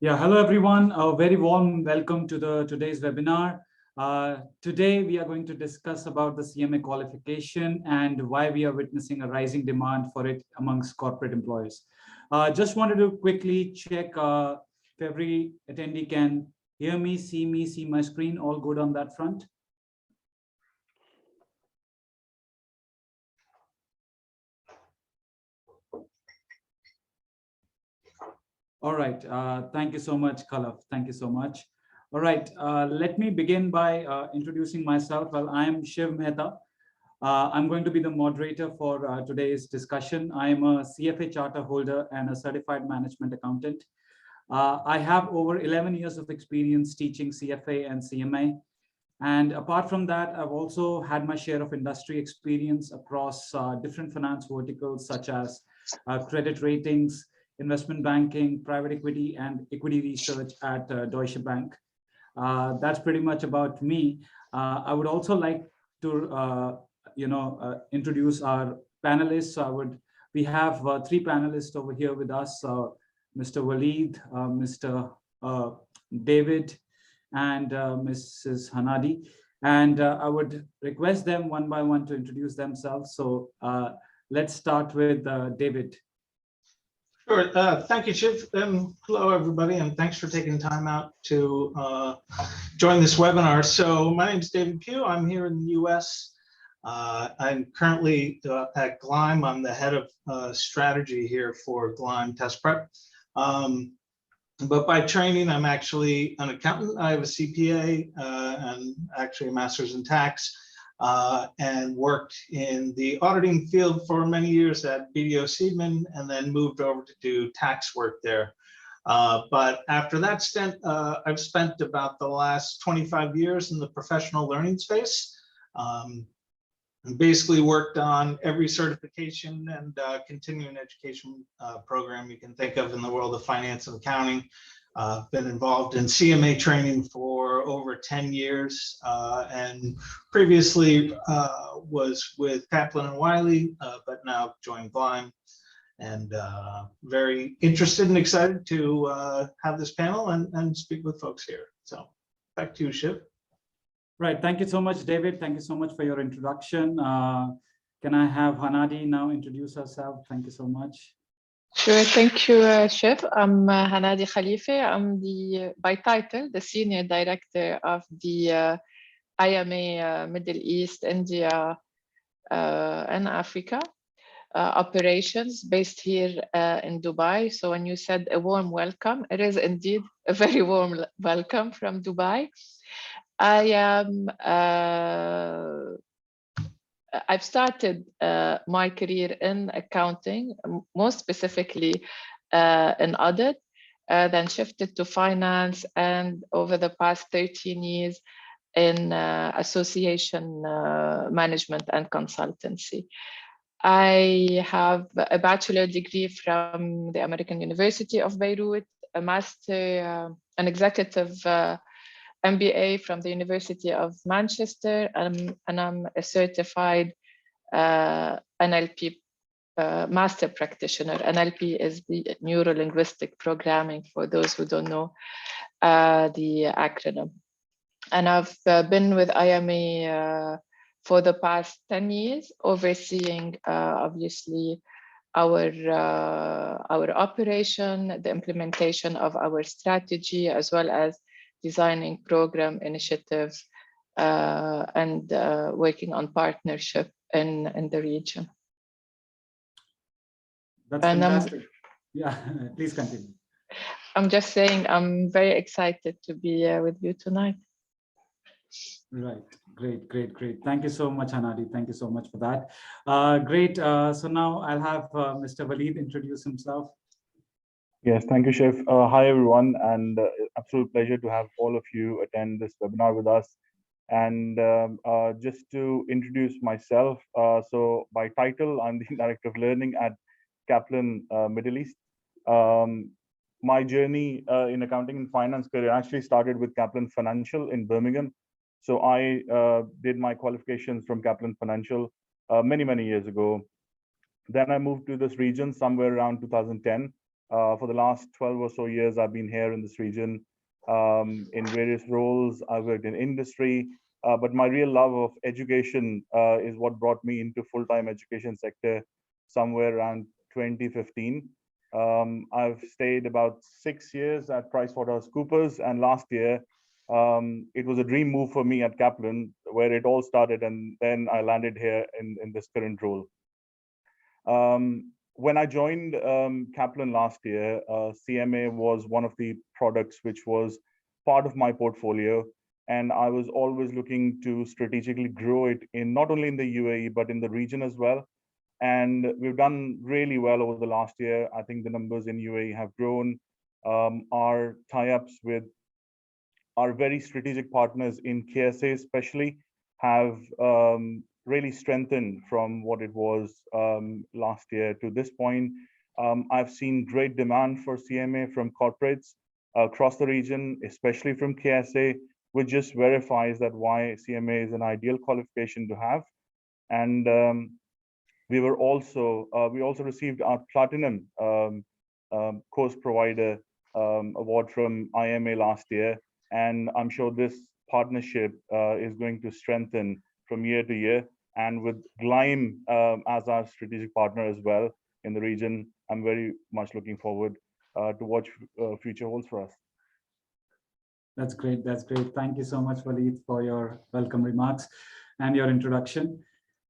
Yeah, hello everyone. A very warm welcome to today's webinar. Today we are going to discuss about the Cma qualification and why we are witnessing a rising demand for it amongst corporate employers. Just wanted to quickly check if every attendee can hear me, see my screen. All good on that front? All right. Thank you so much, Khalaf. Thank you so much. All right. Let me begin by introducing myself. Well, I am Shiv Mehta. I'm going to be the moderator for today's discussion. I am a CFA charter holder and a certified management accountant. I have over 11 years of experience teaching CFA and CMA. And apart from that, I've also had my share of industry experience across different finance verticals, such as credit ratings, investment banking, private equity, and equity research at Deutsche Bank. That's pretty much about me. I would also like to, introduce our panelists. We have three panelists over here with us: Mr. Waleed, Mr. David, and Mrs. Hanadi. And I would request them one by one to introduce themselves. So let's start with David. Sure. Thank you, Shiv. Hello, everybody, and thanks for taking time out to join this webinar. So my name is David Pugh. I'm here in the U.S. I'm currently at Gleim. I'm the head of strategy here for Gleim Test Prep. But by training, I'm actually an accountant. I have a CPA and actually a master's in tax, and worked in the auditing field for many years at BDO Seidman, and then moved over to do tax work there. But after that stint, I've spent about the last 25 years in the professional learning space. Basically worked on every certification and continuing education program you can think of in the world of finance and accounting. Been involved in CMA training for over 10 years, and previously was with Kaplan and Wiley, but now joined Gleim, and very interested and excited to have this panel and speak with folks here. So back to you, Shiv. Right. Thank you so much, David. Thank you so much for your introduction. Can I have Hanadi now introduce herself? Thank you so much. Sure. Thank you, Shiv. I'm Hanadi Khalife. I'm by title, the Senior Director of the IMA Middle East, India, and Africa operations based here in Dubai. So when you said a warm welcome, it is indeed a very warm welcome from Dubai. I've started my career in accounting, most specifically in audit, then shifted to finance, and over the past 13 years in association management and consultancy. I have a bachelor degree from the American University of Beirut, a master, an executive MBA from the University of Manchester, and I'm a certified NLP master practitioner. NLP is the neuro-linguistic programming, for those who don't know the acronym. And I've been with IMA for the past 10 years, overseeing obviously our operation, the implementation of our strategy, as well as designing program initiatives and working on partnership in the region. That's fantastic. Yeah, please continue. I'm just saying I'm very excited to be with you tonight. Right. Great. Thank you so much, Hanadi. Thank you so much for that. Great. So now I'll have Mr. Waleed introduce himself. Yes, thank you, Chef. Hi, everyone, and absolute pleasure to have all of you attend this webinar with us. And just to introduce myself, so by title, I'm the Director of Learning at Kaplan, Middle East. My journey in accounting and finance career actually started with Kaplan Financial in Birmingham. So I did my qualifications from Kaplan Financial many years ago. Then I moved to this region somewhere around 2010. For the last 12 or so years, I've been here in this region in various roles. I've worked in industry, but my real love of education is what brought me into full-time education sector somewhere around 2015. I've stayed about 6 years at PricewaterhouseCoopers, and last year it was a dream move for me at Kaplan, where it all started, and then I landed here in this current role. When I joined Kaplan last year, CMA was one of the products which was part of my portfolio, and I was always looking to strategically grow it in not only in the UAE but in the region as well. And we've done really well over the last year. I think the numbers in UAE have grown. Our tie-ups with our very strategic partners in KSA especially have really strengthened from what it was last year to this point. I've seen great demand for CMA from corporates across the region, especially from KSA, which just verifies that why CMA is an ideal qualification to have. And we also received our platinum course provider award from IMA last year, and I'm sure this partnership is going to strengthen from year to year. And with Gleim as our strategic partner as well in the region, I'm very much looking forward to what future holds for us. That's great. That's great. Thank you so much, Waleed, for your welcome remarks and your introduction.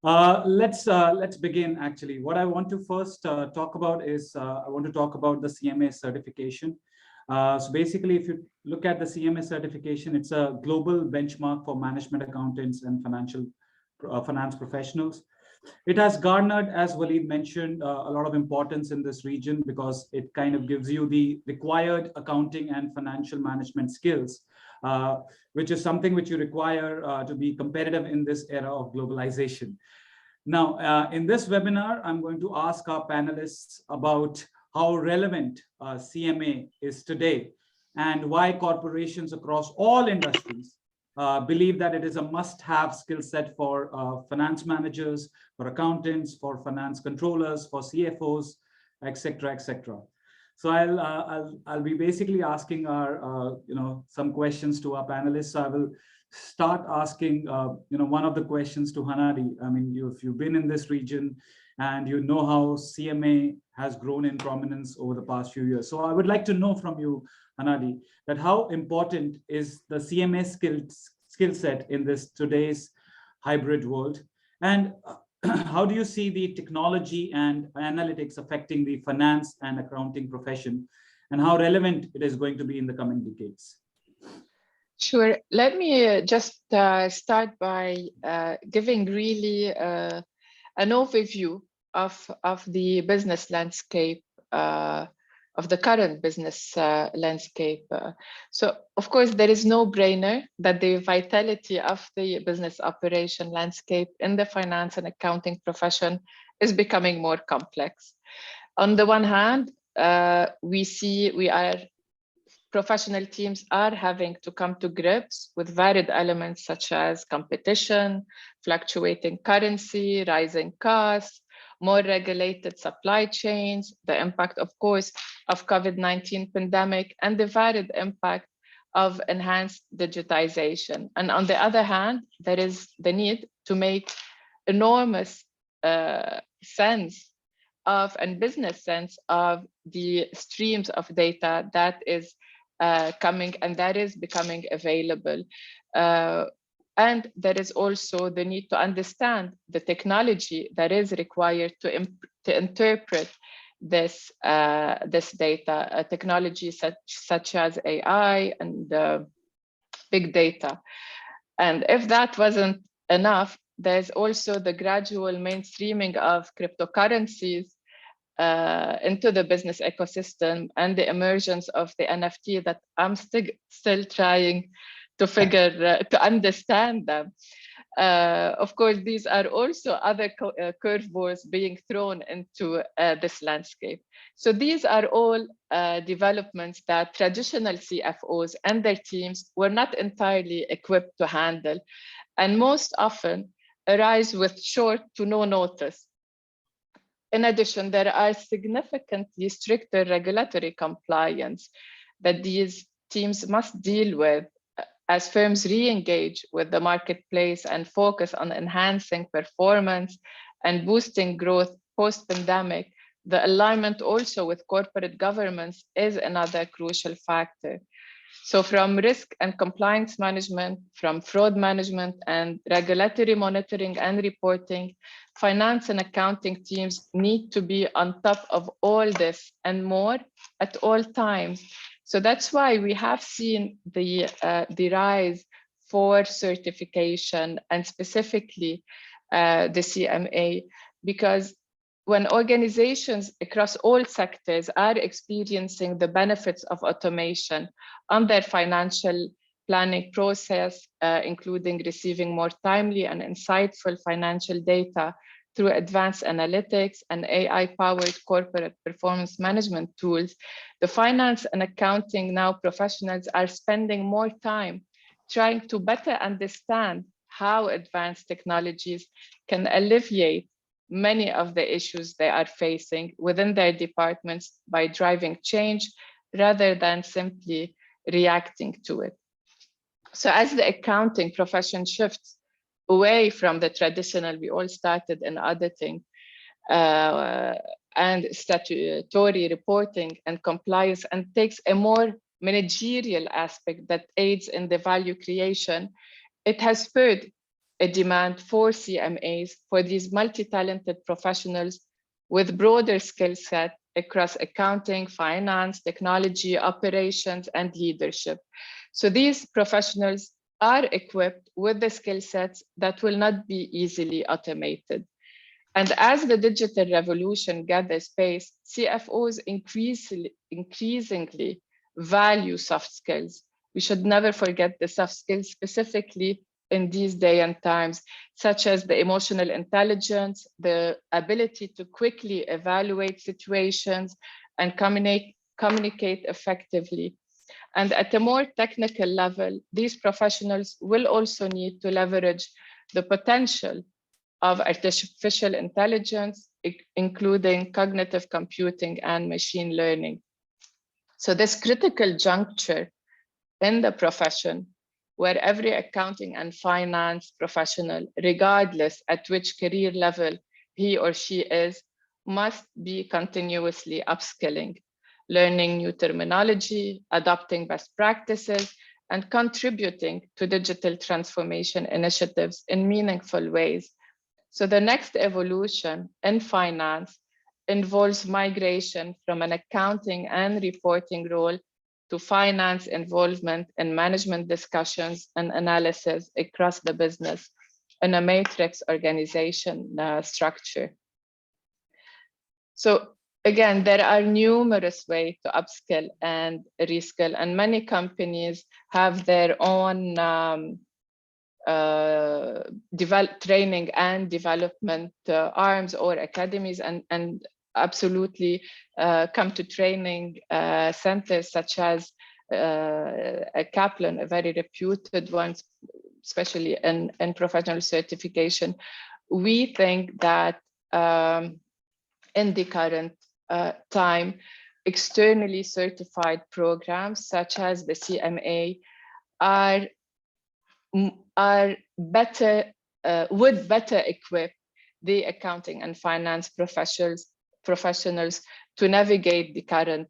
Let's begin. Actually, what I want to first talk about is I want to talk about the CMA certification. So basically, if you look at the CMA certification, it's a global benchmark for management accountants and finance professionals. It has garnered, as Waleed mentioned, a lot of importance in this region because it kind of gives you the required accounting and financial management skills, which is something which you require to be competitive in this era of globalization. Now, in this webinar, I'm going to ask our panelists about how relevant CMA is today and why corporations across all industries believe that it is a must-have skill set for finance managers, for accountants, for finance controllers, for CFOs, etc., etc. So I'll be basically asking our some questions to our panelists. So I will start asking one of the questions to Hanadi. I mean, if you've been in this region and you know how CMA has grown in prominence over the past few years. So I would like to know from you, Hanadi, that how important is the CMA skill set in this today's hybrid world, and how do you see the technology and analytics affecting the finance and accounting profession, and how relevant it is going to be in the coming decades? Sure. Let me just start by giving really an overview of the business landscape, of the current business landscape. So, of course, there is no brainer that the vitality of the business operation landscape in the finance and accounting profession is becoming more complex. On the one hand, professional teams are having to come to grips with varied elements such as competition, fluctuating currency, rising costs, more regulated supply chains, the impact, of course, of COVID-19 pandemic, and the varied impact of enhanced digitization. And on the other hand, there is the need to make enormous sense of and business sense of the streams of data that is coming and that is becoming available. And there is also the need to understand the technology that is required to interpret this data, technology such as AI and big data. And if that wasn't enough, there's also the gradual mainstreaming of cryptocurrencies into the business ecosystem and the emergence of the NFT that I'm still trying to to understand them. Of course, these are also other curveballs being thrown into this landscape. So these are all developments that traditional CFOs and their teams were not entirely equipped to handle, and most often arise with short to no notice. in addition, there are significantly stricter regulatory compliance that these teams must deal with as firms re-engage with the marketplace and focus on enhancing performance and boosting growth post-pandemic. The alignment also with corporate governance is another crucial factor. So from risk and compliance management, from fraud management and regulatory monitoring and reporting, finance and accounting teams need to be on top of all this and more at all times. So that's why we have seen the rise for certification and specifically the CMA, because when organizations across all sectors are experiencing the benefits of automation on their financial planning process, including receiving more timely and insightful financial data through advanced analytics and AI-powered corporate performance management tools, the finance and accounting now professionals are spending more time trying to better understand how advanced technologies can alleviate many of the issues they are facing within their departments by driving change rather than simply reacting to it. So as the accounting profession shifts away from the traditional, we all started in auditing and statutory reporting and compliance, and takes a more managerial aspect that aids in the value creation, it has spurred a demand for CMAs for these multi-talented professionals with broader skill set across accounting, finance, technology, operations, and leadership. So these professionals are equipped with the skill sets that will not be easily automated. And as the digital revolution gathers pace, CFOs increasingly value soft skills. We should never forget the soft skills specifically in these days and times, such as the emotional intelligence, the ability to quickly evaluate situations and communicate effectively. And at a more technical level, these professionals will also need to leverage the potential of artificial intelligence, including cognitive computing and machine learning. So this critical juncture in the profession, where every accounting and finance professional, regardless at which career level he or she is, must be continuously upskilling, learning new terminology, adopting best practices, and contributing to digital transformation initiatives in meaningful ways. So the next evolution in finance involves migration from an accounting and reporting role to finance involvement in management discussions and analysis across the business in a matrix organization structure. So again, there are numerous ways to upskill and reskill, and many companies have their own training and development arms or academies, and absolutely come to training centers such as Kaplan, a very reputed one, especially in professional certification. We think that in the current time, externally certified programs such as the CMA are better, would better equip the accounting and finance professionals to navigate the current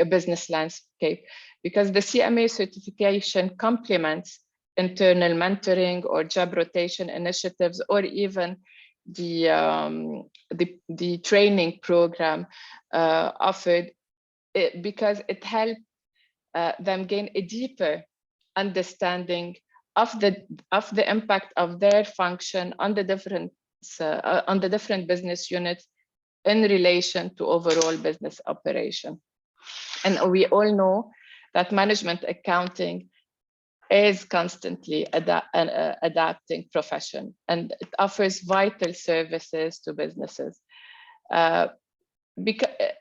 business landscape, because the CMA certification complements internal mentoring or job rotation initiatives, or even the training program offered, because it helps them gain a deeper understanding of the impact of their function on the different business units in relation to overall business operation. And we all know that management accounting is constantly adapting profession, and it offers vital services to businesses. And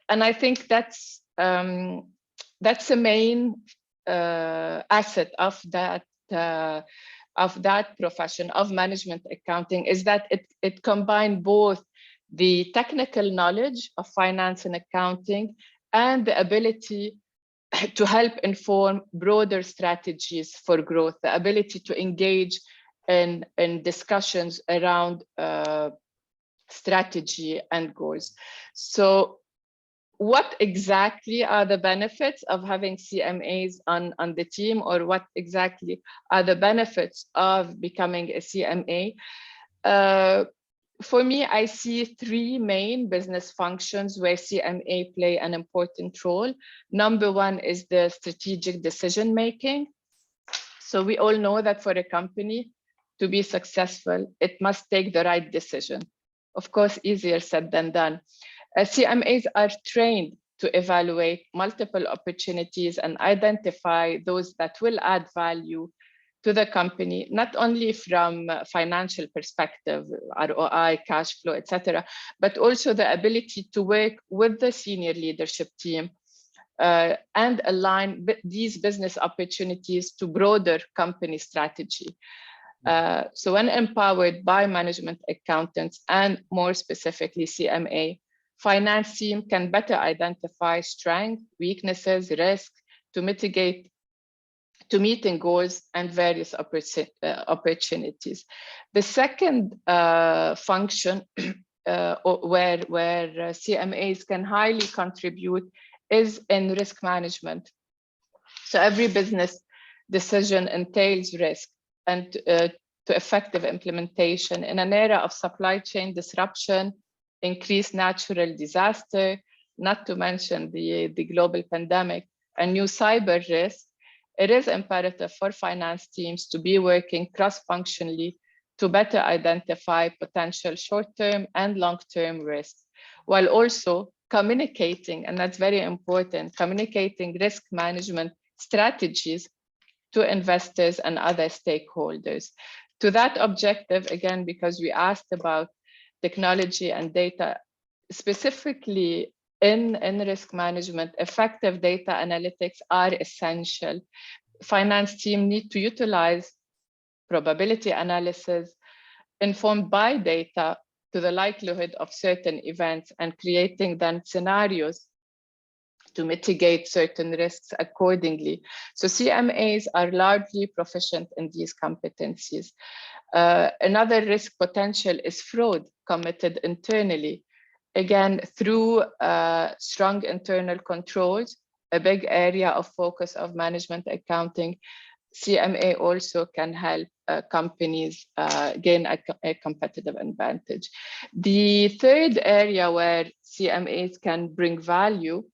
I think that's a main asset of that profession of management accounting, is that it combines both the technical knowledge of finance and accounting, and the ability to help inform broader strategies for growth, the ability to engage in discussions around strategy and goals. So what exactly are the benefits of having CMAs on the team, or what exactly are the benefits of becoming a CMA? For me, I see three main business functions where CMA play an important role. Number one is the strategic decision making. So we all know that for a company to be successful, it must take the right decision. Of course, easier said than done. CMAs are trained to evaluate multiple opportunities and identify those that will add value to the company, not only from financial perspective, ROI, cash flow, etc., but also the ability to work with the senior leadership team and align these business opportunities to broader company strategy. So when empowered by management accountants and more specifically CMA, finance team can better identify strengths, weaknesses, risks to mitigate to meeting goals and various opportunities. The second function where CMAs can highly contribute is in risk management. So every business decision entails risk, and to effective implementation in an era of supply chain disruption, increased natural disaster, not to mention the global pandemic, and new cyber risk, it is imperative for finance teams to be working cross-functionally to better identify potential short-term and long-term risks, while also communicating, and that's very important, communicating risk management strategies to investors and other stakeholders. To that objective, again, because we asked about technology and data, specifically in risk management, effective data analytics are essential. Finance team need to utilize probability analysis informed by data to the likelihood of certain events and creating then scenarios to mitigate certain risks accordingly. So CMAs are largely proficient in these competencies. Another risk potential is fraud committed internally. Again, through strong internal controls, a big area of focus of management accounting, CMA also can help companies gain a competitive advantage. The third area where CMAs can bring value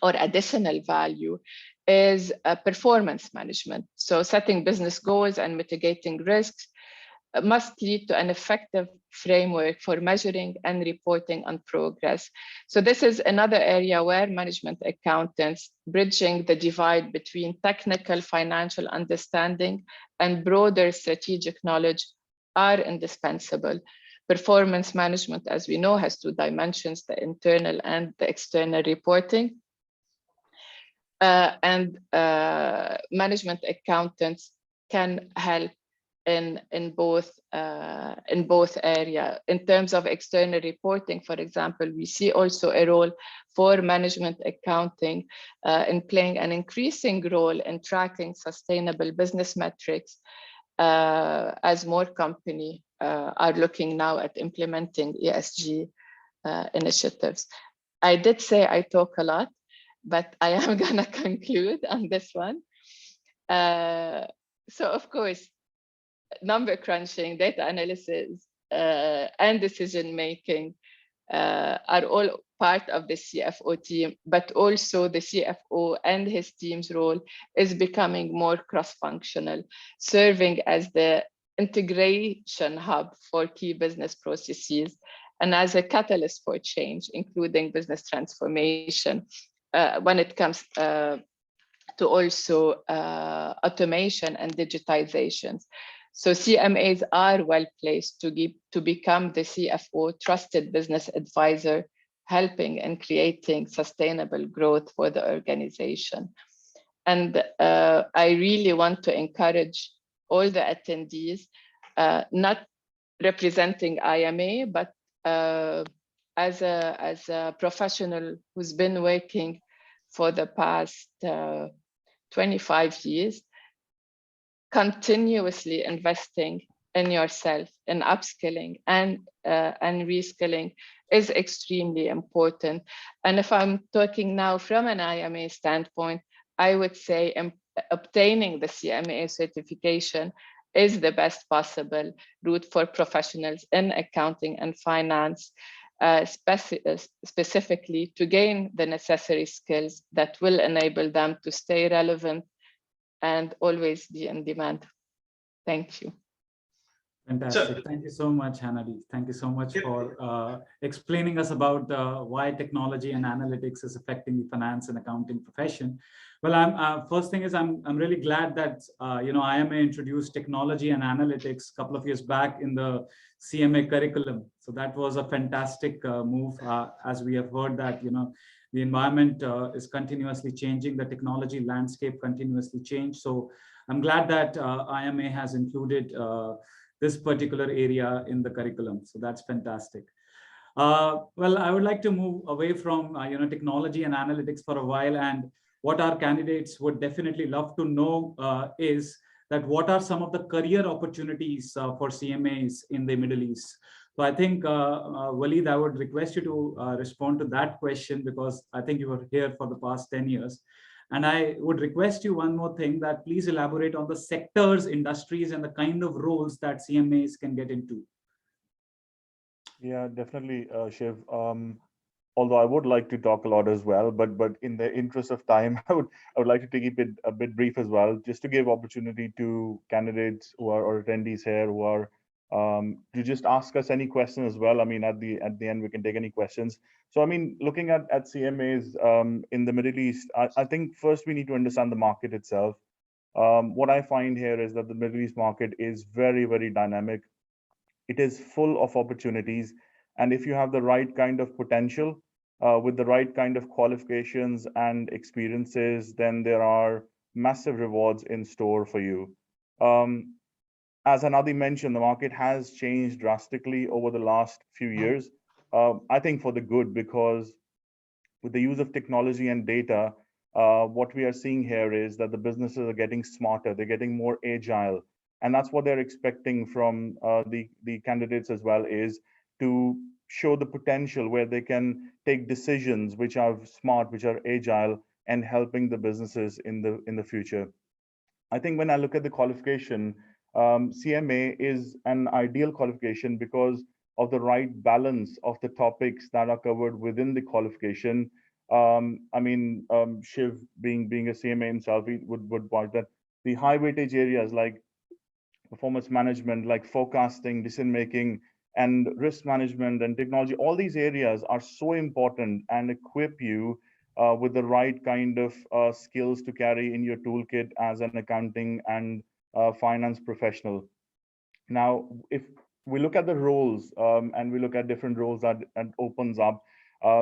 or additional value is performance management. So setting business goals and mitigating risks must lead to an effective framework for measuring and reporting on progress. So this is another area where management accountants bridging the divide between technical financial understanding and broader strategic knowledge are indispensable. Performance management, as we know, has two dimensions, the internal and the external reporting. Management accountants can help in both areas. In terms of external reporting, for example, we see also a role for management accounting in playing an increasing role in tracking sustainable business metrics as more companies are looking now at implementing ESG initiatives. I did say I talk a lot, but I am gonna conclude on this one. So of course, number crunching, data analysis, and decision making are all part of the CFO team, but also the CFO and his team's role is becoming more cross-functional, serving as the integration hub for key business processes and as a catalyst for change, including business transformation when it comes to also automation and digitizations. So CMAs are well placed to become the CFO trusted business advisor, helping and creating sustainable growth for the organization. And I really want to encourage all the attendees, not representing IMA, but as a professional who's been working for the past 25 years, continuously investing in yourself, in upskilling and reskilling is extremely important. And if I'm talking now from an IMA standpoint, I would say obtaining the CMA certification is the best possible route for professionals in accounting and finance, specifically to gain the necessary skills that will enable them to stay relevant and always be in demand. Thank you. Fantastic. Thank you so much, Hannadi. Thank you so much for explaining us about why technology and analytics is affecting the finance and accounting profession. Well, first thing is I'm really glad that IMA introduced technology and analytics a couple of years back in the CMA curriculum. So that was a fantastic move, as we have heard that the environment is continuously changing, the technology landscape continuously change. So I'm glad that IMA has included this particular area in the curriculum. So that's fantastic. Well, I would like to move away from technology and analytics for a while, and what our candidates would definitely love to know is that what are some of the career opportunities for CMAs in the Middle East. So I think, Waleed, I would request you to respond to that question, because I think you were here for the past 10 years. And I would request you one more thing, that please elaborate on the sectors, industries, and the kind of roles that CMAs can get into. Yeah, definitely, Shiv. Although I would like to talk a lot as well, but in the interest of time, I would like to keep it a bit brief as well, just to give opportunity to candidates who are or attendees here who are to just ask us any questions as well. I mean, at the end, we can take any questions. So, I mean, looking at CMAs in the Middle East, I think first we need to understand the market itself. What I find here is that the Middle East market is very, very dynamic. It is full of opportunities. And if you have the right kind of potential, with the right kind of qualifications and experiences, then there are massive rewards in store for you. As Hannadi mentioned, the market has changed drastically over the last few years. I think for the good, because with the use of technology and data, what we are seeing here is that the businesses are getting smarter, they're getting more agile. And that's what they're expecting from the candidates as well, is to show the potential where they can take decisions which are smart, which are agile, and helping the businesses in the future. I think when I look at the qualification, CMA is an ideal qualification because of the right balance of the topics that are covered within the qualification. Shiv being a CMA himself, he would point that the high weightage areas like performance management, like forecasting, decision making, and risk management and technology, all these areas are so important and equip you with the right kind of skills to carry in your toolkit as an accounting and finance professional. Now, if we look at the roles and we look at different roles that opens up,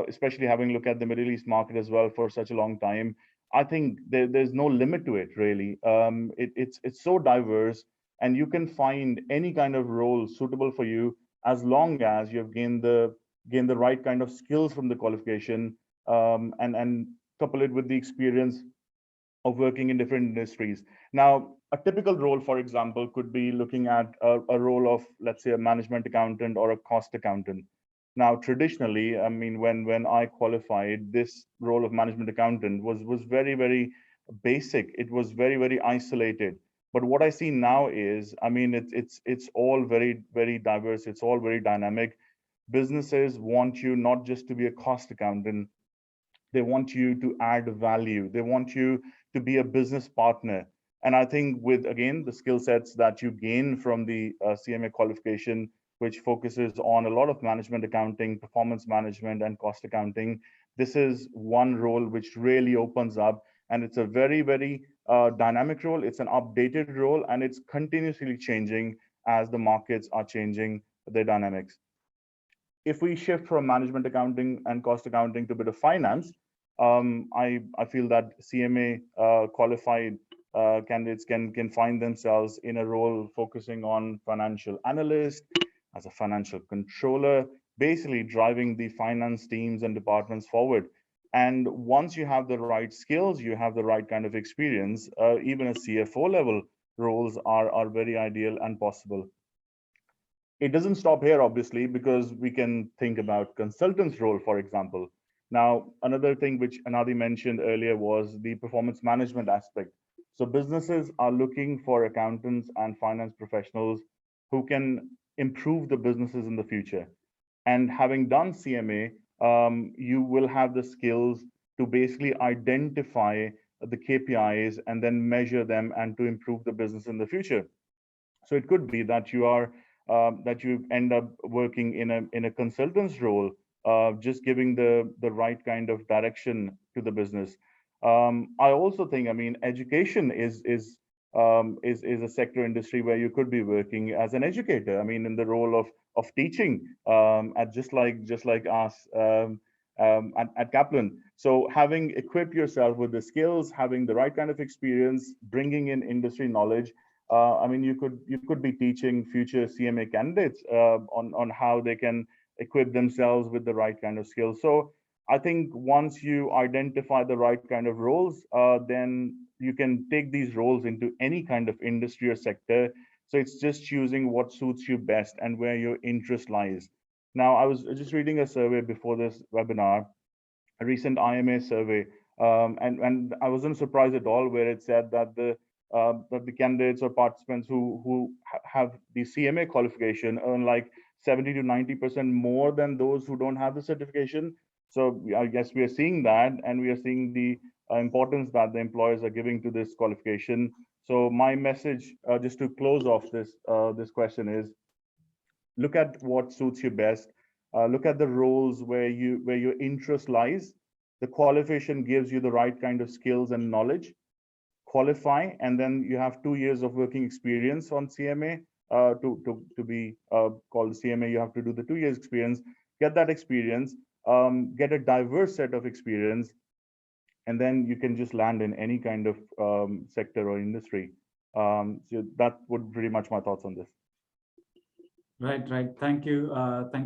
especially having looked at the Middle East market as well for such a long time, I think there's no limit to it, really. It's so diverse, and you can find any kind of role suitable for you as long as you have gained the right kind of skills from the qualification, and couple it with the experience of working in different industries. Now, a typical role, for example, could be looking at a role of, let's say, a management accountant or a cost accountant. Now, traditionally, I mean, when I qualified, this role of management accountant was very, very basic. It was very, very isolated. But what I see now is, I mean, it's all very, very diverse. It's all very dynamic. Businesses want you not just to be a cost accountant. They want you to add value. They want you to be a business partner. And I think with, again, the skill sets that you gain from the CMA qualification, which focuses on a lot of management accounting, performance management, and cost accounting, this is one role which really opens up. And it's a very, very dynamic role. It's an updated role, and it's continuously changing as the markets are changing their dynamics. If we shift from management accounting and cost accounting to a bit of finance, I feel that CMA qualified candidates can find themselves in a role focusing on financial analyst, as a financial controller, basically driving the finance teams and departments forward. And once you have the right skills, you have the right kind of experience, even a CFO level roles are very ideal and possible. It doesn't stop here, obviously, because we can think about consultants role, for example. Now, another thing which Anadi mentioned earlier was the performance management aspect. So businesses are looking for accountants and finance professionals who can improve the businesses in the future. And having done CMA, you will have the skills to basically identify the KPIs and then measure them and to improve the business in the future. So it could be that you are that you end up working in a consultant's role, just giving the right kind of direction to the business. I also think, I mean, education is a sector industry where you could be working as an educator. I mean, in the role of teaching, at just like us at Kaplan. So having equipped yourself with the skills, having the right kind of experience, bringing in industry knowledge. I mean, you could be teaching future CMA candidates on how they can equip themselves with the right kind of skills. So I think once you identify the right kind of roles, then you can take these roles into any kind of industry or sector. So it's just choosing what suits you best and where your interest lies. Now, I was just reading a survey before this webinar, a recent IMA survey, and I wasn't surprised at all where it said that the candidates or participants who have the CMA qualification earn like 70 to 90% more than those who don't have the certification. So I guess we are seeing that, and we are seeing the importance that the employers are giving to this qualification. So my message, just to close off this question, is look at what suits you best. Look at the roles where your interest lies. The qualification gives you the right kind of skills and knowledge. Qualify, and then you have 2 years of working experience on CMA. To be called CMA, you have to do the 2 years experience. Get that experience. Get a diverse set of experience, and then you can just land in any kind of sector or industry. So that would pretty much my thoughts on this. Right. Thank you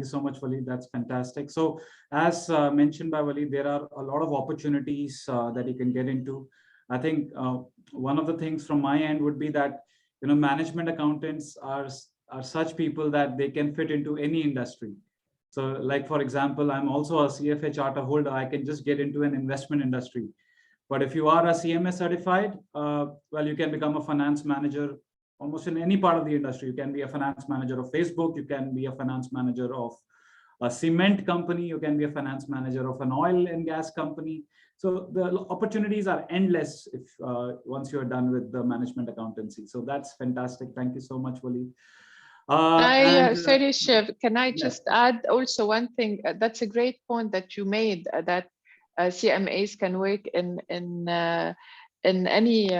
so much, Waleed. That's fantastic. So as mentioned by Waleed, there are a lot of opportunities that you can get into. I think one of the things from my end would be that, you know, management accountants are such people that they can fit into any industry. So like, for example, I'm also a CFA charter holder. I can just get into an investment industry. But if you are a CMA certified, well, you can become a finance manager almost in any part of the industry. You can be a finance manager of Facebook. You can be a finance manager of a cement company. You can be a finance manager of an oil and gas company. So the opportunities are endless if once you're done with the management accountancy. So that's fantastic. Thank you so much, Waleed. Sorry, Shiv, can I just add also one thing? That's a great point that you made, that CMAs can work in any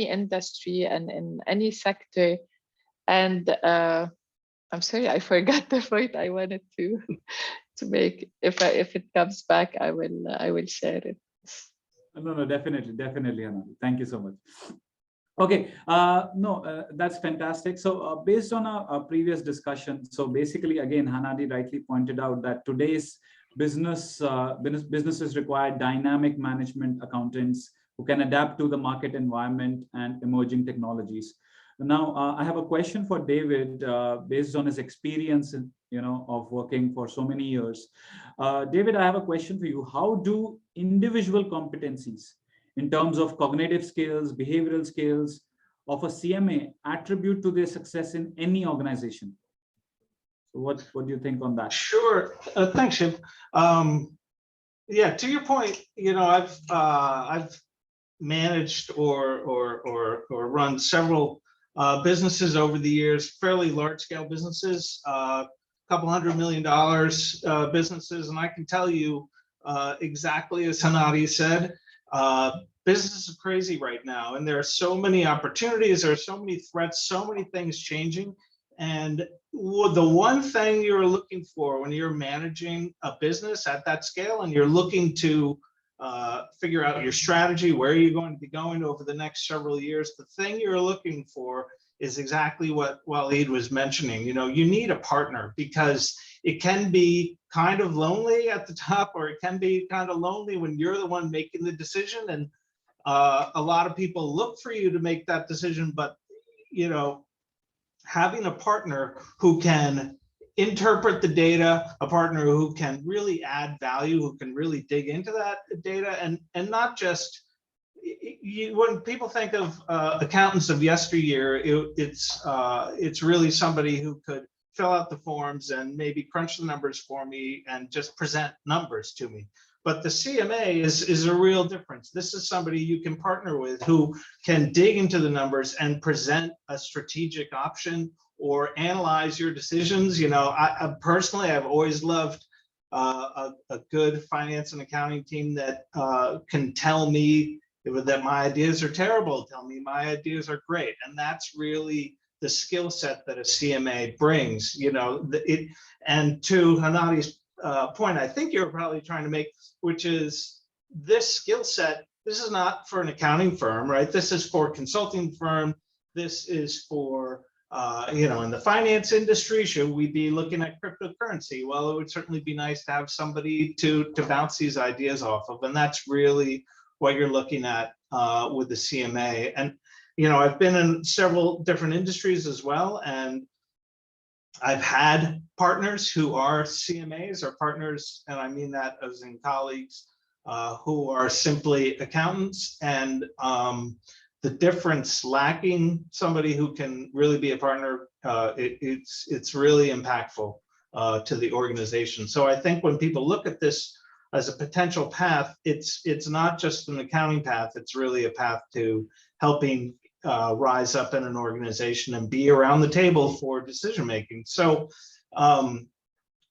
industry and in any sector. And I'm sorry, I forgot the point I wanted to make. If it comes back, I will share it. No, definitely, Hanadi. Thank you so much. Okay, that's fantastic. So based on a previous discussion, so basically, again, Hanadi rightly pointed out that today's businesses require dynamic management accountants who can adapt to the market environment and emerging technologies. Now, I have a question for David, based on his experience, of working for so many years. David, I have a question for you. How do individual competencies in terms of cognitive skills, behavioral skills of a CMA attribute to their success in any organization? So what do you think on that? Sure. Thanks, Shiv. Yeah, to your point, I've managed or run several businesses over the years, fairly large scale businesses, a couple $100 million businesses, and I can tell you exactly as Hanadi said, business is crazy right now, and there are so many opportunities, there are so many threats, so many things changing. And the one thing you're looking for when you're managing a business at that scale and you're looking to figure out your strategy, where you're going to be going over the next several years, the thing you're looking for is exactly what Waleed was mentioning. You know, you need a partner because it can be kind of lonely at the top, or it can be kind of lonely when you're the one making the decision. And a lot of people look for you to make that decision, but, you know, having a partner who can interpret the data, a partner who can really add value, who can really dig into that data, and not just, when people think of accountants of yesteryear, it's really somebody who could fill out the forms and maybe crunch the numbers for me and just present numbers to me. But the CMA is a real difference. This is somebody you can partner with who can dig into the numbers and present a strategic option or analyze your decisions. You know, I personally, I've always loved a good finance and accounting team that can tell me that my ideas are terrible, tell me my ideas are great. And that's really the skill set that a CMA brings, you know, and to Hanadi's point, I think you're probably trying to make, which is this skill set, this is not for an accounting firm, right? This is for a consulting firm. This is for, you know, in the finance industry. Should we be looking at cryptocurrency? Well, it would certainly be nice to have somebody to bounce these ideas off of. And that's really what you're looking at with the CMA. And, you know, I've been in several different industries as well. And I've had partners who are CMAs, or partners, and I mean that as in colleagues, who are simply accountants. And the difference, lacking somebody who can really be a partner, it's really impactful to the organization. So I think when people look at this as a potential path, it's not just an accounting path, it's really a path to helping rise up in an organization and be around the table for decision making. So,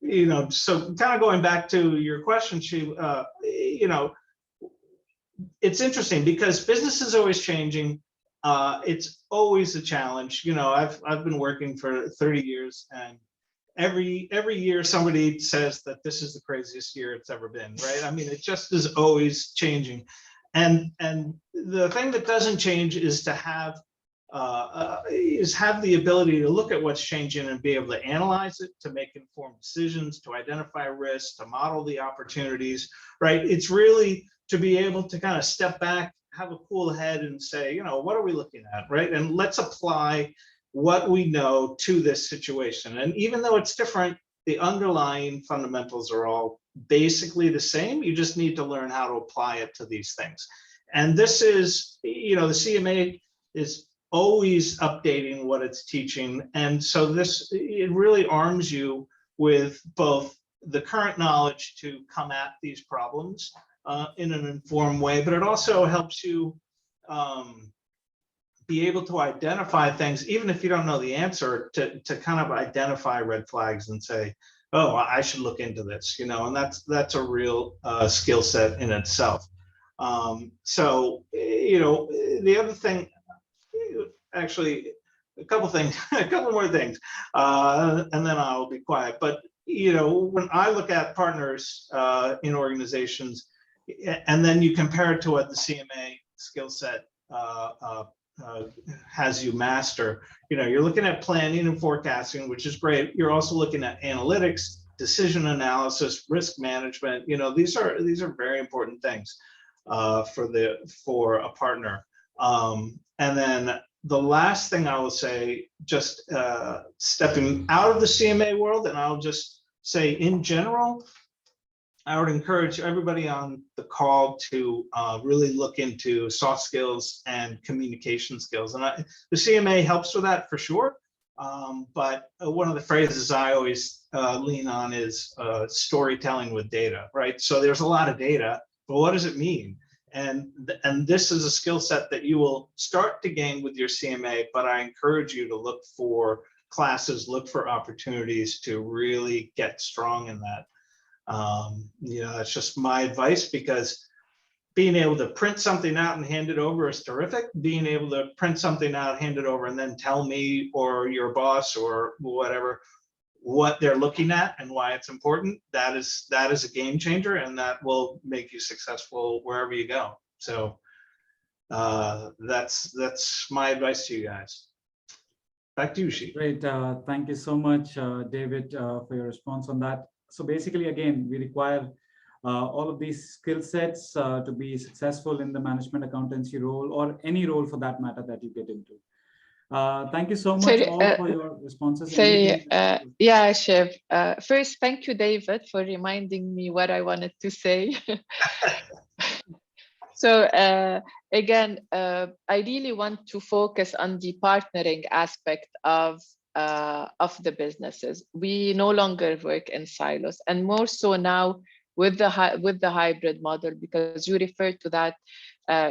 you know, so kind of going back to your question, you know, it's interesting because business is always changing. It's always a challenge. You know, I've been working for 30 years, and every year somebody says that this is the craziest year it's ever been, right? I mean, it just is always changing. And the thing that doesn't change is to have the ability to look at what's changing and be able to analyze it, to make informed decisions, to identify risks, to model the opportunities, right? It's really to be able to kind of step back, have a cool head and say, you know, what are we looking at, right? And let's apply what we know to this situation. And even though it's different, the underlying fundamentals are all basically the same. You just need to learn how to apply it to these things. And this is, you know, the CMA is always updating what it's teaching. And so it really arms you with both the current knowledge to come at these problems in an informed way, but it also helps you be able to identify things, even if you don't know the answer, to kind of identify red flags and say, oh, I should look into this, you know, and that's a real skill set in itself. So, you know, the other thing, actually, a couple more things, and then I'll be quiet. But, you know, when I look at partners in organizations, and then you compare it to what the CMA skill set has you master, you know, you're looking at planning and forecasting, which is great. You're also looking at analytics, decision analysis, risk management. You know, these are very important things for a partner. And then the last thing I will say, just stepping out of the CMA world, and I'll just say in general, I would encourage everybody on the call to really look into soft skills and communication skills. And the CMA helps with that for sure. But one of the phrases I always lean on is storytelling with data, right? So there's a lot of data, but what does it mean? And this is a skill set that you will start to gain with your CMA, but I encourage you to look for classes, look for opportunities to really get strong in that. You know, that's just my advice, because being able to print something out and hand it over is terrific. Being able to print something out, hand it over, and then tell me or your boss or whatever what they're looking at and why it's important, that is a game changer, and that will make you successful wherever you go. So that's my advice to you guys. Back to you, Shiv. Great. Thank you so much, David, for your response on that. So basically, again, we require all of these skill sets to be successful in the management accountancy role or any role for that matter that you get into. Thank you so much all for your responses. Yeah, Shiv. First, thank you, David, for reminding me what I wanted to say. So again, I really want to focus on the partnering aspect of the businesses. We no longer work in silos, and more so now with the hybrid model, because you referred to that,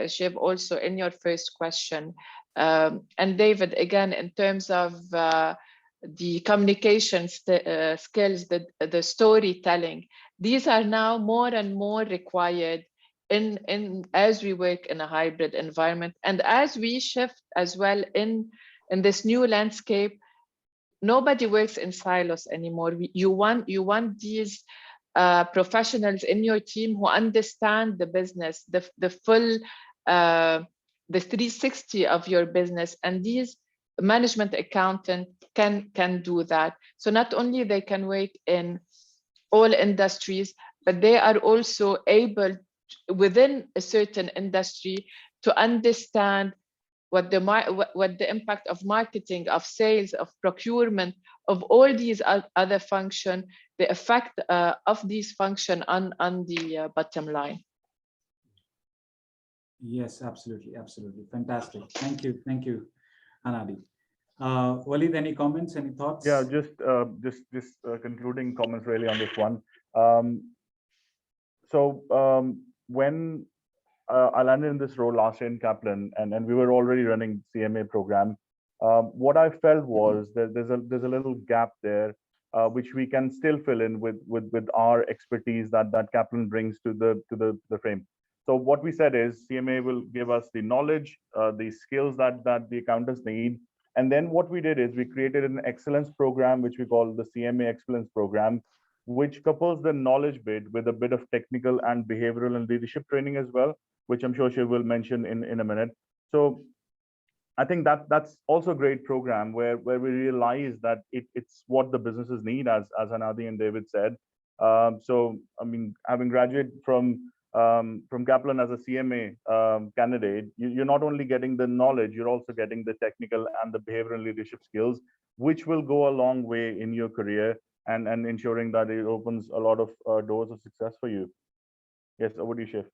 Shiv, also in your first question. And David, again, in terms of the communication skills, the storytelling, these are now more and more required as we work in a hybrid environment, and as we shift as well in this new landscape. Nobody works in silos anymore. You want these professionals in your team who understand the business, the full the 360 of your business, and these management accountant can do that. So not only they can work in all industries, but they are also able within a certain industry to understand what the impact of marketing, of sales, of procurement, of all these other function, the effect of these function on the bottom line. Yes, absolutely, absolutely, fantastic. Thank you, Anadi. Walid, any comments, any thoughts? Yeah, just concluding comments really on this one. When I landed in this role last year in Kaplan, and we were already running CMA program, what I felt was that there's a little gap there, which we can still fill in with our expertise that Kaplan brings to the frame. So what we said is CMA will give us the knowledge, the skills that the accountants need. And then what we did is we created an excellence program, which we call the Cma Excellence Program, which couples the knowledge bit with a bit of technical and behavioral and leadership training as well, which I'm sure she will mention in a minute. So I think that's also a great program where we realize that it's what the businesses need, as Anadi and David said. So I mean, having graduated from Kaplan as a CMA candidate, you're not only getting the knowledge, you're also getting the technical and the behavioral leadership skills, which will go a long way in your career and ensuring that it opens a lot of doors of success for you. Yes, over to you, Shiv.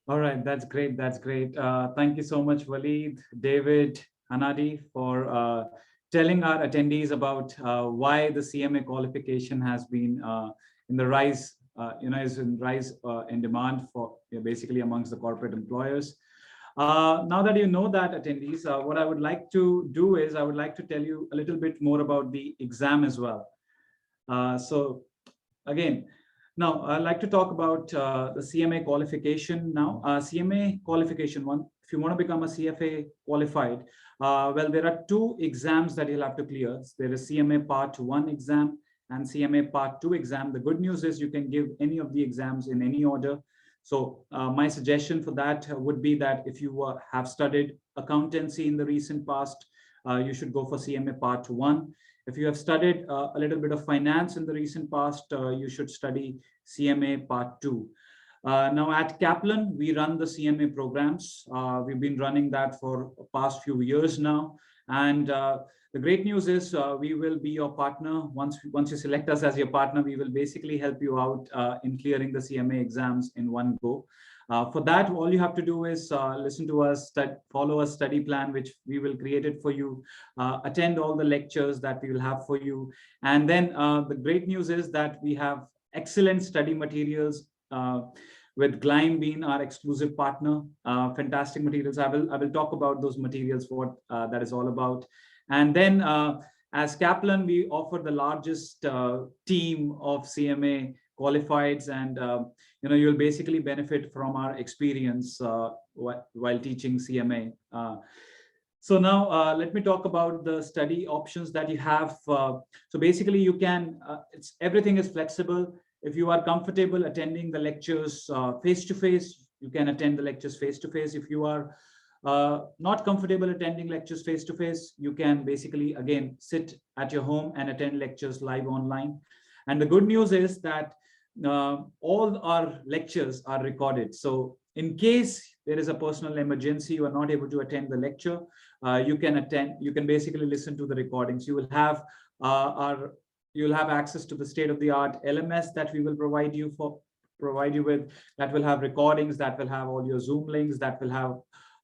All right, that's great. That's great. Thank you so much, Walid, David, Anadi, for telling our attendees about why the CMA qualification has been in the rise, is in rise in demand for basically amongst the corporate employers. Now that you know that, attendees, what I would like to do is I would like to tell you a little bit more about the exam as well. So again, now I'd like to talk about the CMA qualification now. CMA qualification, if you want to become a CFA qualified, well, there are two exams that you'll have to clear. There is CMA Part 1 exam and CMA Part 2 exam. The good news is you can give any of the exams in any order. So my suggestion for that would be that if you have studied accountancy in the recent past, you should go for CMA Part 1. If you have studied a little bit of finance in the recent past, you should study CMA Part 2. Now at Kaplan, we run the CMA programs. We've been running that for the past few years now. And the great news is we will be your partner. Once you select us as your partner, we will basically help you out in clearing the CMA exams in one go. For that, all you have to do is listen to us, follow a study plan, which we will create it for you, attend all the lectures that we will have for you. And then the great news is that we have excellent study materials with Gleim being our exclusive partner. Fantastic materials. I will talk about those materials, what that is all about. And then as Kaplan, we offer the largest team of CMA qualifieds, and you'll basically benefit from our experience while teaching CMA. So now let me talk about the study options that you have. So basically you can, everything is flexible. If you are comfortable attending the lectures face-to-face, you can attend the lectures face-to-face. If you are not comfortable attending lectures face to face, you can basically again sit at your home and attend lectures live online. And the good news is that all our lectures are recorded. So in case there is a personal emergency, you are not able to attend the lecture, you can basically listen to the recordings. You will have you'll have access to the state-of-the-art LMS that we will provide you with, that will have recordings, that will have all your Zoom links, that will have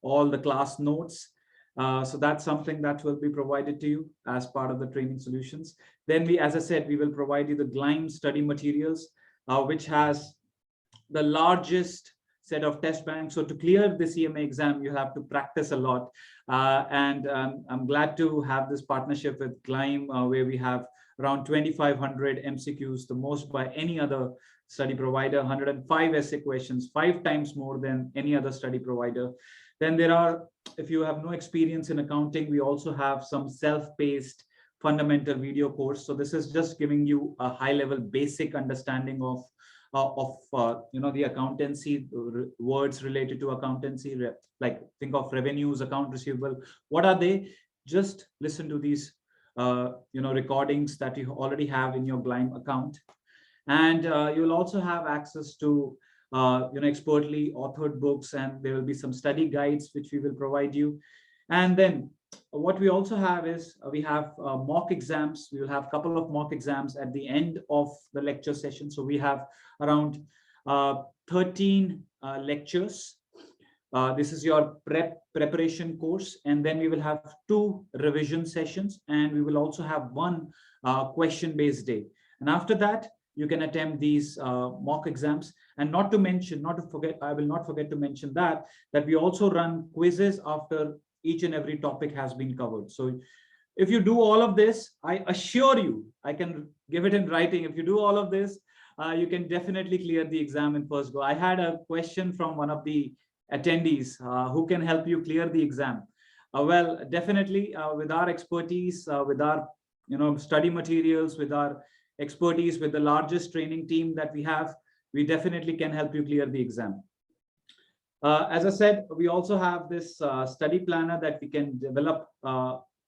all the class notes. So that's something that will be provided to you as part of the training solutions. Then as I said, we will provide you the Gleim study materials, which has the largest set of test banks. So to clear the CMA exam, you have to practice a lot. And I'm glad to have this partnership with Gleim, where we have around 2,500 MCQs, the most by any other study provider, 105 essay questions, 5 times more than any other study provider. Then there are, if you have no experience in accounting, we also have some self-paced fundamental video course. So this is just giving you a high-level basic understanding of the accountancy, words related to accountancy, like think of revenues, account receivable. What are they? Just listen to these recordings that you already have in your Gleim account. And you'll also have access to expertly authored books, and there will be some study guides which we will provide you. And then what we also have is we have mock exams. We will have a couple of mock exams at the end of the lecture session. So we have around 13 lectures. This is your preparation course, and then we will have 2 revision sessions, and we will also have 1 question-based day. And after that, you can attempt these mock exams. And not to forget, I will not forget to mention that we also run quizzes after each and every topic has been covered. So if you do all of this, I assure you, I can give it in writing. If you do all of this, you can definitely clear the exam in first go. I had a question from one of the attendees, who can help you clear the exam. Well, definitely with our expertise, with our study materials, with our expertise, with the largest training team that we have, we definitely can help you clear the exam. As I said, we also have this study planner that we can develop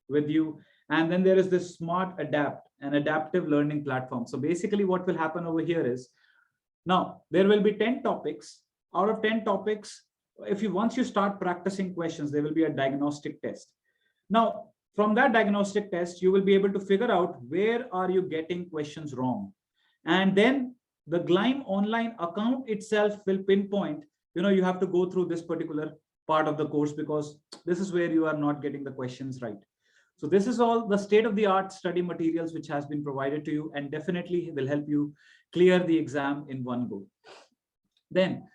with you. And then there is this Smart Adapt, an adaptive learning platform. So basically what will happen over here is, now there will be 10 topics. Out of 10 topics, once you start practicing questions, there will be a diagnostic test. Now, from that diagnostic test, you will be able to figure out where are you getting questions wrong. And then the Gleim online account itself will pinpoint, you have to go through this particular part of the course because this is where you are not getting the questions right. So this is all the state-of-the-art study materials which has been provided to you, and definitely will help you clear the exam in one go. Then,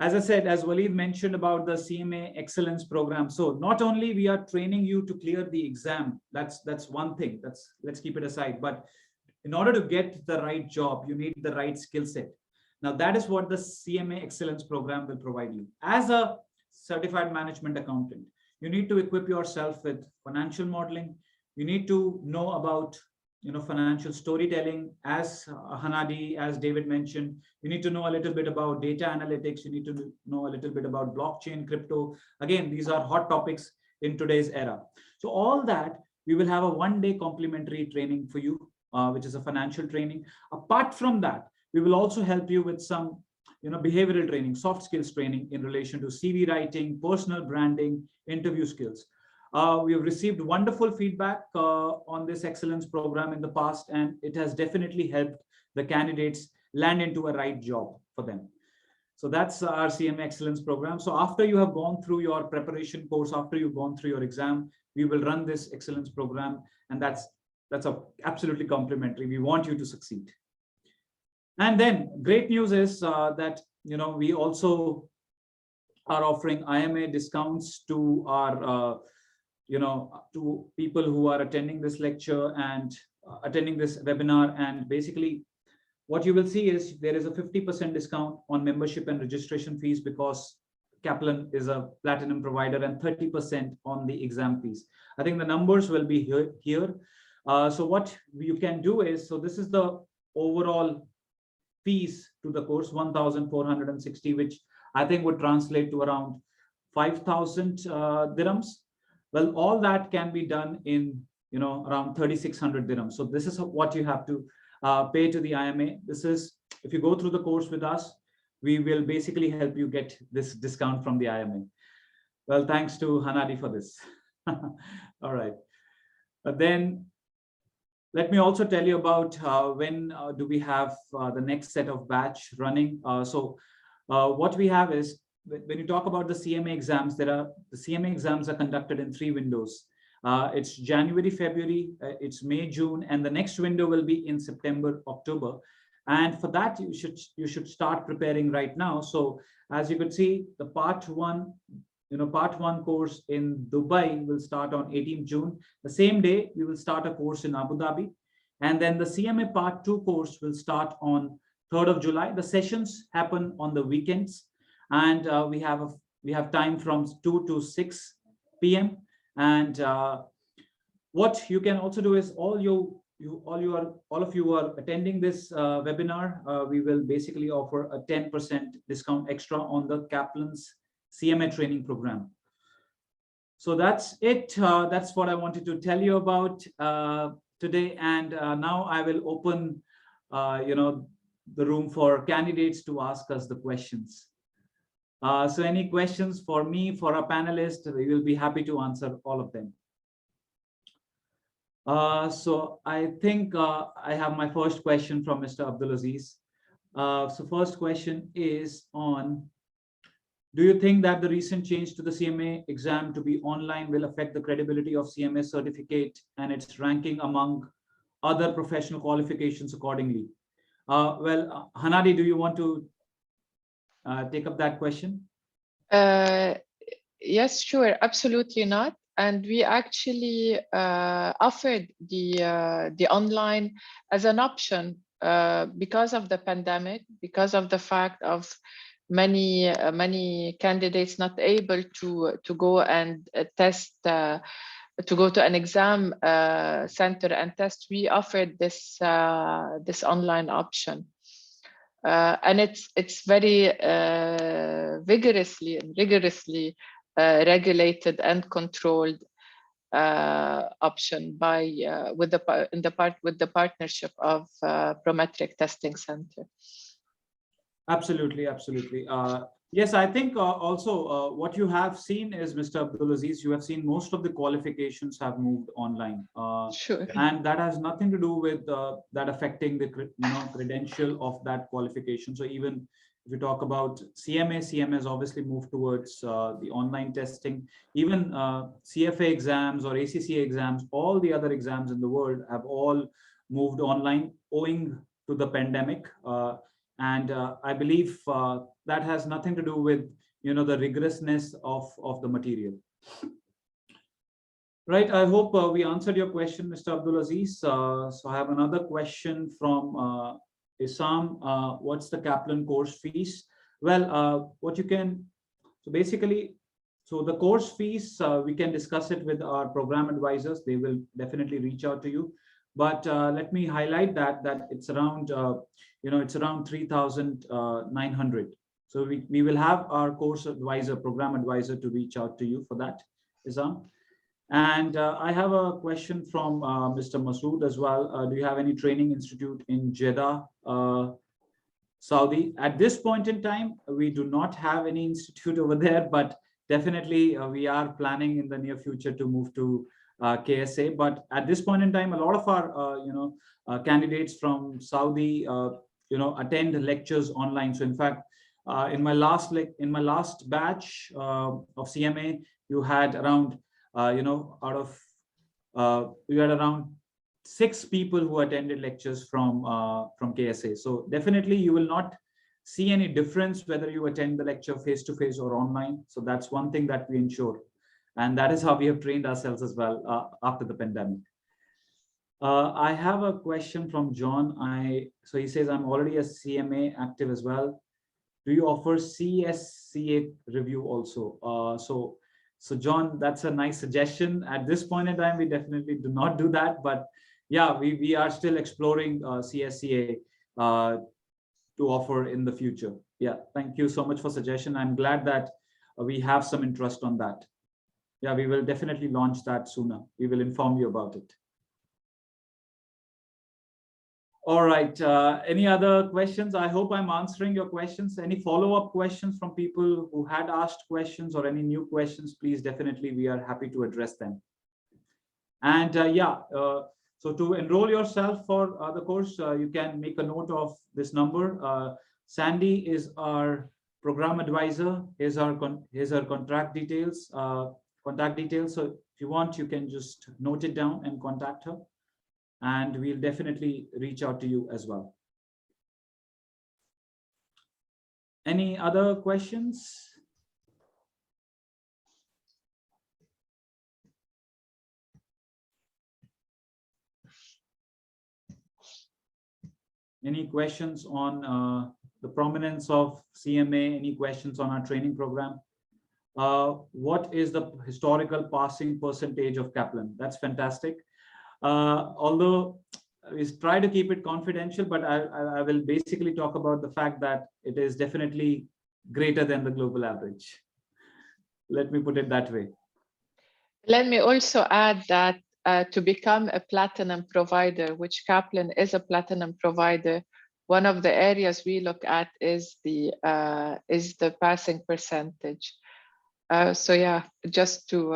as I said, as Waleed mentioned about the Cma Excellence Program. So not only we are training you to clear the exam, that's one thing, let's keep it aside. But in order to get the right job, you need the right skill set. Now that is what the Cma Excellence Program will provide you. As a certified management accountant, you need to equip yourself with financial modeling. You need to know about financial storytelling, as Hanadi, as David mentioned. You need to know a little bit about data analytics. You need to know a little bit about blockchain, crypto. Again, these are hot topics in today's era. So all that, we will have a one-day complimentary training for you, which is a financial training. Apart from that, we will also help you with some behavioral training, soft skills training in relation to CV writing, personal branding, interview skills. We have received wonderful feedback on this excellence program in the past, and it has definitely helped the candidates land into a right job for them. So that's our Cma Excellence Program. So after you have gone through your preparation course, after you've gone through your exam, we will run this excellence program, and that's absolutely complimentary. We want you to succeed. And then great news is that we also are offering IMA discounts to our to people who are attending this lecture and attending this webinar. And basically what you will see is there is a 50% discount on membership and registration fees because Kaplan is a platinum provider, and 30% on the exam fees. I think the numbers will be here. So what you can do is, so this is the overall fees to the course, 1,460, which I think would translate to around 5,000 dirhams. Well, all that can be done in, around 3,600 dirhams. So this is what you have to pay to the IMA. This is, if you go through the course with us, we will basically help you get this discount from the IMA. Well, thanks to Hanadi for this. All right. But then let me also tell you about when do we have the next set of batch running. What we have is, when you talk about the CMA exams, the CMA exams are conducted in 3 windows. It's January, February, it's May, June, and the next window will be in September, October. And for that, you should start preparing right now. So as you could see, the part one course in Dubai will start on 18th June. The same day, we will start a course in Abu Dhabi. And then the CMA part 2 course will start on 3rd of July. The sessions happen on the weekends. And we have time from 2 to 6 p.m. And what you can also do is all of you are attending this webinar. We will basically offer a 10% discount extra on the Kaplan's CMA training program. So that's it. That's what I wanted to tell you about today. And now I will open, the room for candidates to ask us the questions. So any questions for me, for our panelists, we will be happy to answer all of them. So I think I have my first question from Mr. Abdulaziz. So first question is on, do you think that the recent change to the CMA exam to be online will affect the credibility of CMA certificate and its ranking among other professional qualifications accordingly? Well, Hanadi, do you want to take up that question? Yes, sure, absolutely not. And we actually offered the online as an option because of the pandemic, because of the fact of many candidates not able to go and test, to go to an exam center and test. We offered this this online option, and it's very vigorously and rigorously regulated and controlled option by with the partnership of Prometric Testing Center. Absolutely, absolutely. Yes, I think also what you have seen is, Mr. Abdulaziz, you have seen most of the qualifications have moved online. Sure. And that has nothing to do with that affecting the credential of that qualification. So even if you talk about CMA has obviously moved towards the online testing. Even CFA exams or ACCA exams, all the other exams in the world have all moved online owing to the pandemic. And I believe that has nothing to do with the rigorousness of the material. Right. I hope we answered your question, Mr. Abdulaziz. So I have another question from Isam. What's the Kaplan course fees? Well, what you can, so basically, so the course fees, we can discuss it with our program advisors. They will definitely reach out to you. But let me highlight that it's around, it's around 3,900. So we will have our course advisor, program advisor, to reach out to you for that, Isam. And I have a question from Mr. Masood as well. Do you have any training institute in Jeddah, Saudi? At this point in time, we do not have any institute over there, but definitely we are planning in the near future to move to KSA. But at this point in time, a lot of our candidates from Saudi attend lectures online. So in fact, in my last batch of CMA, you had around we had around 6 people who attended lectures from KSA. So definitely you will not see any difference whether you attend the lecture face-to-face or online. So that's one thing that we ensure. And that is how we have trained ourselves as well after the pandemic. I have a question from John. So he says, I'm already a CMA active as well. Do you offer CSCA review also? So John, that's a nice suggestion. At this point in time, we definitely do not do that. But yeah, we are still exploring CSCA to offer in the future. Yeah, thank you so much for suggestion. I'm glad that we have some interest on that. Yeah, we will definitely launch that sooner. We will inform you about it. All right. Any other questions? I hope I'm answering your questions. Any follow-up questions from people who had asked questions or any new questions, please, definitely, we are happy to address them. And so to enroll yourself for the course, you can make a note of this number. Sandy is our program advisor. Here's her contact details. So if you want, you can just note it down and contact her. And we'll definitely reach out to you as well. Any other questions? Any questions on the prominence of CMA? Any questions on our training program? What is the historical passing percentage of Kaplan? That's fantastic. Although we try to keep it confidential, but I will basically talk about the fact that it is definitely greater than the global average. Let me put it that way. Let me also add that to become a platinum provider, which Kaplan is a platinum provider, one of the areas we look at is the passing percentage. So yeah, just to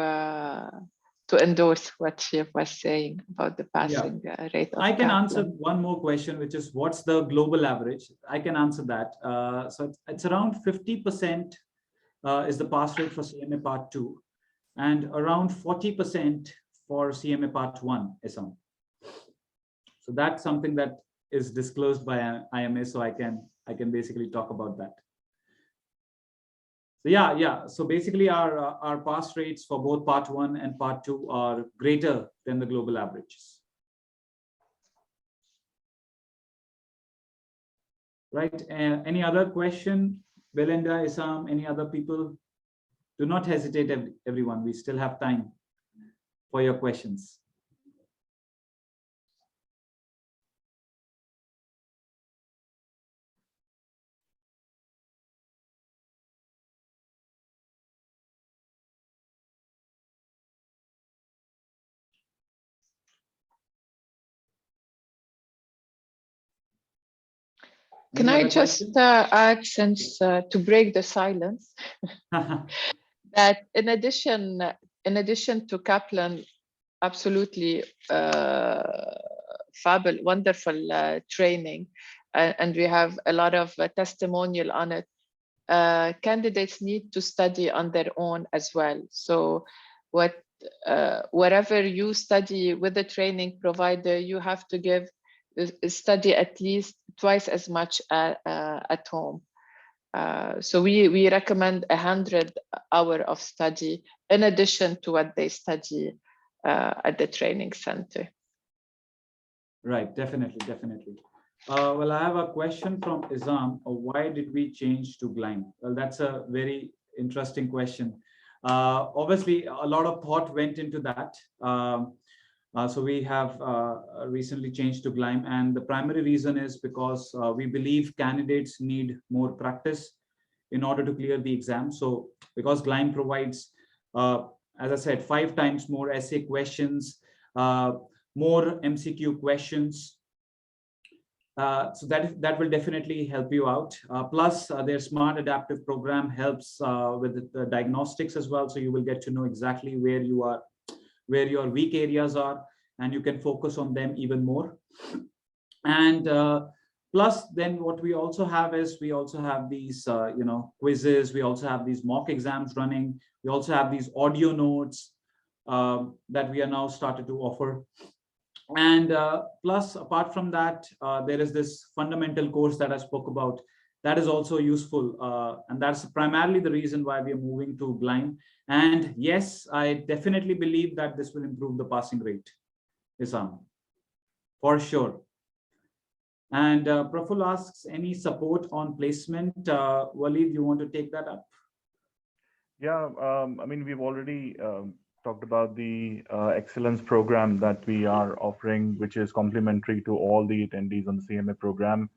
endorse what Shiv was saying about the passing rate of I can Kaplan. answer one more question, which is what's the global average? I can answer that. So it's around 50% is the pass rate for CMA Part 2 and around 40% for CMA Part 1 Isam. So that's something that is disclosed by IMA, so I can basically talk about that. So so basically our pass rates for both Part 1 and Part 2 are greater than the global averages. Right, any other question? Belinda, Isam, any other people? Do not hesitate, everyone. We still have time for your questions. Can I just add, since to break the silence, that in addition to Kaplan, absolutely fabulous, wonderful training, and we have a lot of testimonial on it. Candidates need to study on their own as well. So whatever you study with the training provider, you have to study at least twice as much at home. So we recommend 100 hours of study in addition to what they study at the training center. Right, definitely. Well, I have a question from Izam. Why did we change to Gleim? Well, that's a very interesting question. Obviously, a lot of thought went into that. So we have recently changed to Gleim, and the primary reason is because we believe candidates need more practice in order to clear the exam. So because Gleim provides, as I said, 5 times more essay questions, more MCQ questions. So that will definitely help you out. Plus, their smart adaptive program helps with the diagnostics as well. So you will get to know exactly where your weak areas are, and you can focus on them even more. And plus, then what we also have is we also have these quizzes. We also have these mock exams running. We also have these audio notes that we are now started to offer. And plus, apart from that, there is this fundamental course that I spoke about that is also useful. And that's primarily the reason why we are moving to Gleim. And yes, I definitely believe that this will improve the passing rate, Isam, for sure. And Praful asks, any support on placement? Waleed, you want to take that up? Yeah, I mean, we've already talked about the excellence program that we are offering, which is complementary to all the attendees on the CMA program.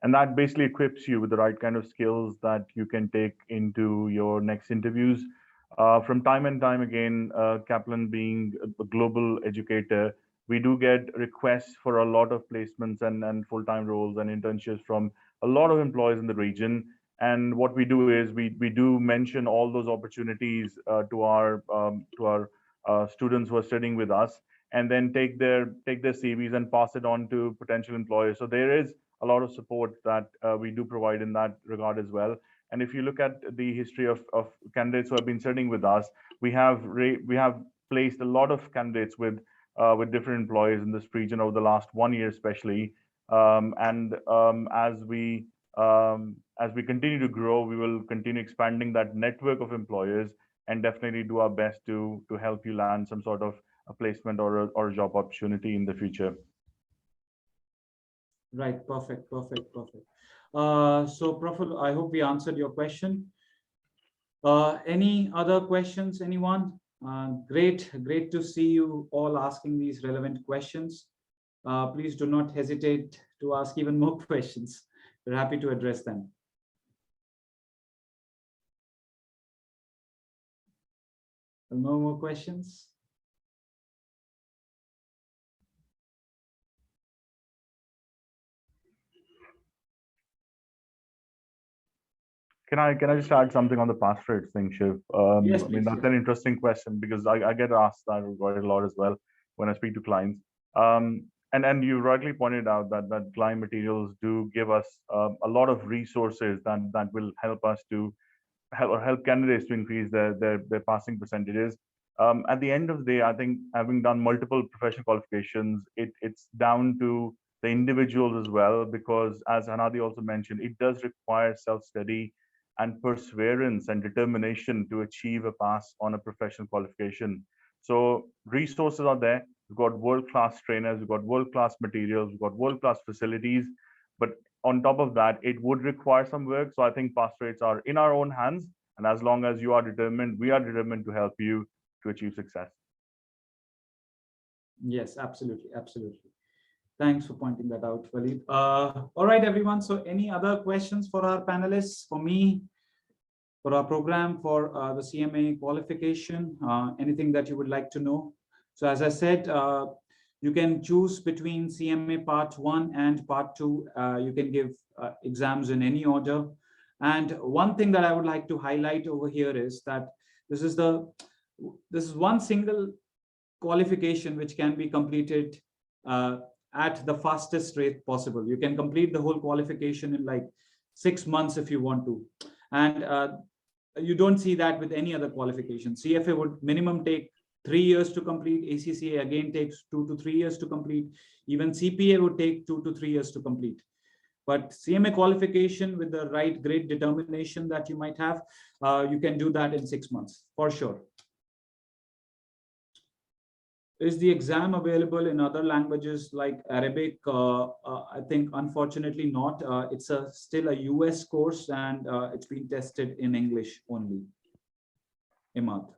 And that basically equips you with the right kind of skills that you can take into your next interviews. From time and time again, Kaplan being a global educator, we do get requests for a lot of placements and full-time roles and internships from a lot of employees in the region. And what we do is we do mention all those opportunities to our students who are studying with us, and then take their CVs and pass it on to potential employers. So there is a lot of support that we do provide in that regard as well. And if you look at the history of candidates who have been studying with us, we have placed a lot of candidates with different employers in this region over the last 1 year, especially. As we continue to grow, we will continue expanding that network of employers and definitely do our best to help you land some sort of a placement or a job opportunity in the future. Right, perfect. So Praful, I hope we answered your question. Any other questions, anyone? Great to see you all asking these relevant questions. Please do not hesitate to ask even more questions. We're happy to address them. No more questions? Can I just add something on the pass rates thing, Shiv? Yes, I mean, please, that's an interesting question because I get asked that quite a lot as well when I speak to clients. And you rightly pointed out that Gleim materials do give us a lot of resources that will help us to help candidates to increase their passing percentages. At the end of the day, I think having done multiple professional qualifications, it's down to the individuals as well, because as Hanadi also mentioned, it does require self-study and perseverance and determination to achieve a pass on a professional qualification. So resources are there. We've got world-class trainers, we've got world-class materials, we've got world-class facilities, but on top of that, it would require some work. So I think pass rates are in our own hands. And as long as you are determined, we are determined to help you to achieve success. Yes, absolutely. Thanks for pointing that out, Walid. All right, everyone. So any other questions for our panelists, for me, for our program, for the CMA qualification, anything that you would like to know? So as I said, you can choose between CMA Part 1 and Part 2. You can give exams in any order. And one thing that I would like to highlight over here is that this is one single qualification which can be completed at the fastest rate possible. You can complete the whole qualification in like 6 months if you want to. And you don't see that with any other qualification. CFA would minimum take 3 years to complete. ACCA again takes 2 to 3 years to complete. Even CPA would take 2 to 3 years to complete. But CMA qualification with the right great determination that you might have, you can do that in 6 months for sure. Is the exam available in other languages like Arabic? I think unfortunately not. It's still a US course, and it's been tested in English only. Imad.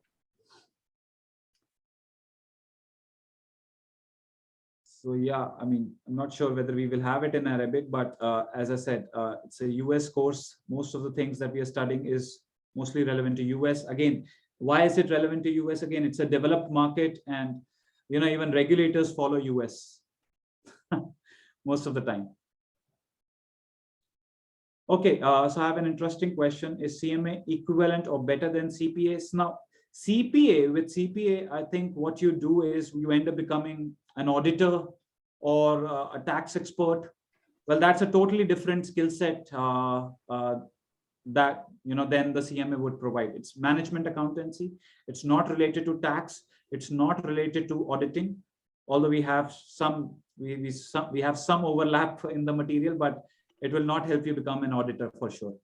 So yeah, I mean, I'm not sure whether we will have it in Arabic, but as I said, it's a US course. Most of the things that we are studying is mostly relevant to US. Again, why is it relevant to US? Again, it's a developed market, and even regulators follow US most of the time. Okay, so I have an interesting question. Is CMA equivalent or better than CPAs? Now, with CPA, I think what you do is you end up becoming an auditor or a tax expert. Well, that's a totally different skill set that then the CMA would provide. It's management accountancy. It's not related to tax. It's not related to auditing, although we have some overlap in the material, but it will not help you become an auditor for sure.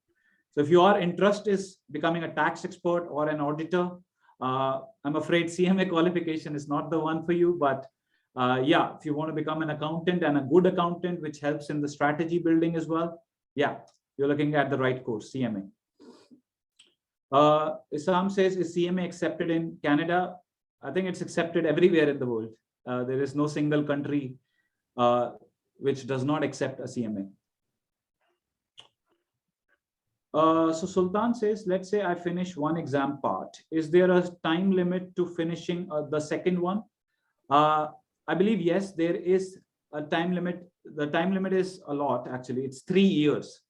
So if your interest is becoming a tax expert or an auditor, I'm afraid CMA qualification is not the one for you. But yeah, if you want to become an accountant and a good accountant, which helps in the strategy building as well, yeah, you're looking at the right course, CMA. Isam says, is CMA accepted in Canada? I think it's accepted everywhere in the world. There is no single country which does not accept a CMA. So Sultan says, let's say I finish one exam part. Is there a time limit to finishing the second one? I believe, yes, there is a time limit. The time limit is a lot, actually. It's 3 years.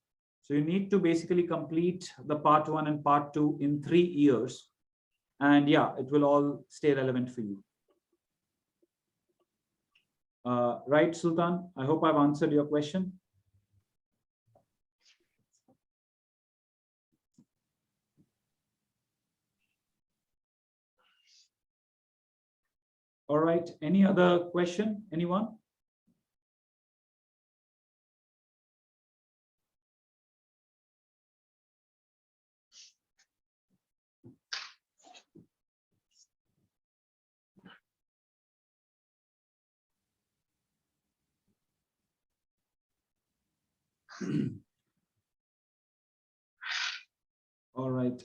So you need to basically complete the part 1 and part 2 in 3 years. And yeah, it will all stay relevant for you. Right, Sultan? I hope I've answered your question. All right, any other question, anyone? All right.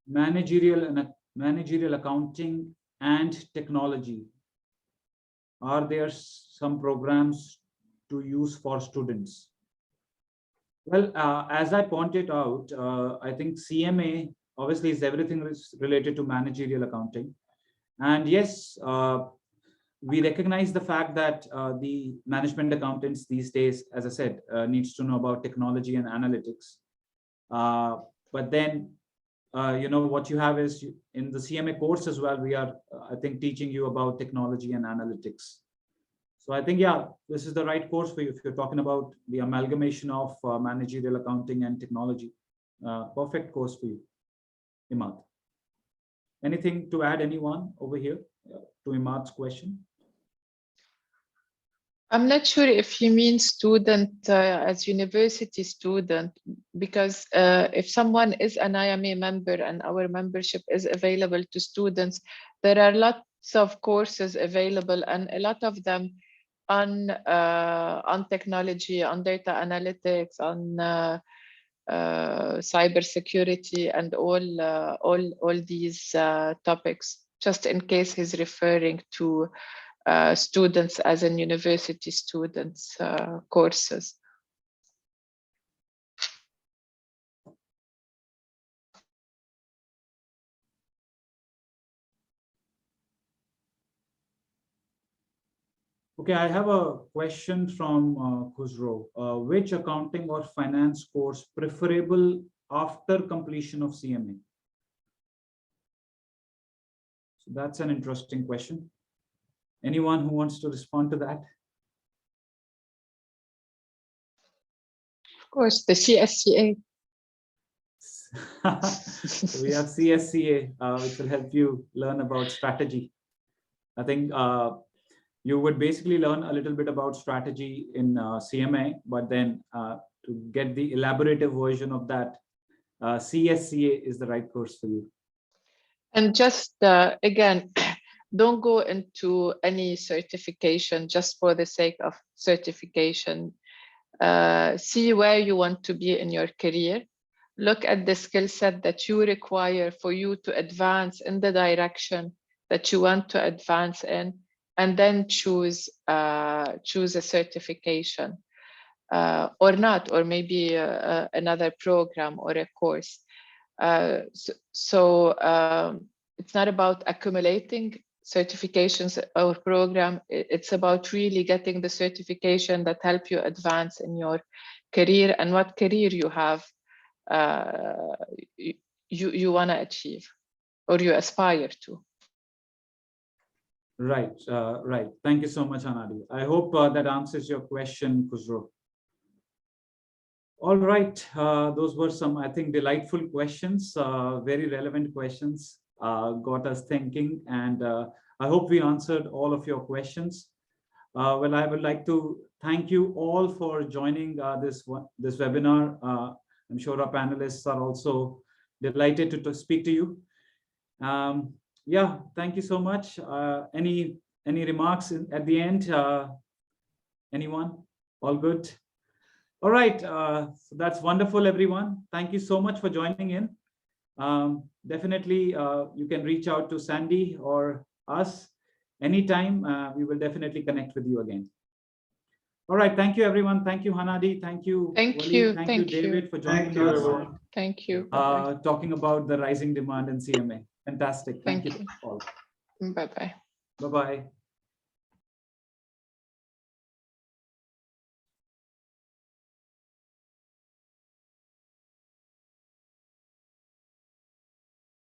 Managerial accounting and technology. Are there some programs to use for students? Well, as I pointed out, I think CMA obviously is everything related to managerial accounting. And yes, we recognize the fact that the management accountants these days, as I said, needs to know about technology and analytics. But then, you know, what you have is in the CMA course as well, we are, I think, teaching you about technology and analytics. So I think, yeah, this is the right course for you if you're talking about the amalgamation of managerial accounting and technology. Perfect course for you, Imad. Anything to add, anyone over here to Imad's question? I'm not sure if he means student as university student, because if someone is an IMA member and our membership is available to students, there are lots of courses available, and a lot of them on technology, on data analytics, on cybersecurity, and all these topics. Just in case he's referring to students as in university students courses. Okay, I have a question from Khusro. Which accounting or finance course preferable after completion of CMA? So that's an interesting question. Anyone who wants to respond to that? Of course, the CSCA. So we have CSCA, which will help you learn about strategy. I think you would basically learn a little bit about strategy in CMA, but then to get the elaborative version of that, CSCA is the right course for you. And just again, don't go into any certification just for the sake of certification. See where you want to be in your career. Look at the skill set that you require for you to advance in the direction that you want to advance in, and then choose a certification or not, or maybe another program or a course. It's not about accumulating certifications or program. It's about really getting the certification that help you advance in your career and what career you have you want to achieve or you aspire to. Right, right. Thank you so much, Anadi. I hope that answers your question, Khusro. All right, those were some, I think, delightful questions, very relevant questions, got us thinking, and I hope we answered all of your questions. Well, I would like to thank you all for joining this webinar. I'm sure our panelists are also delighted to speak to you. Yeah, thank you so much. Any remarks at the end? Anyone? All good? All right, so that's wonderful, everyone. Thank you so much for joining in. Definitely, you can reach out to Sandy or us anytime. We will definitely connect with you again. All right. Thank you, everyone. Thank you, Hanadi. Thank you. Thank Waleed. you. Thank Thank you, you. David, for joining Thank you, us. everyone. Thank you. Bye-bye. Talking about the rising demand in CMA. Fantastic. Thank you all. Bye-bye. Bye-bye.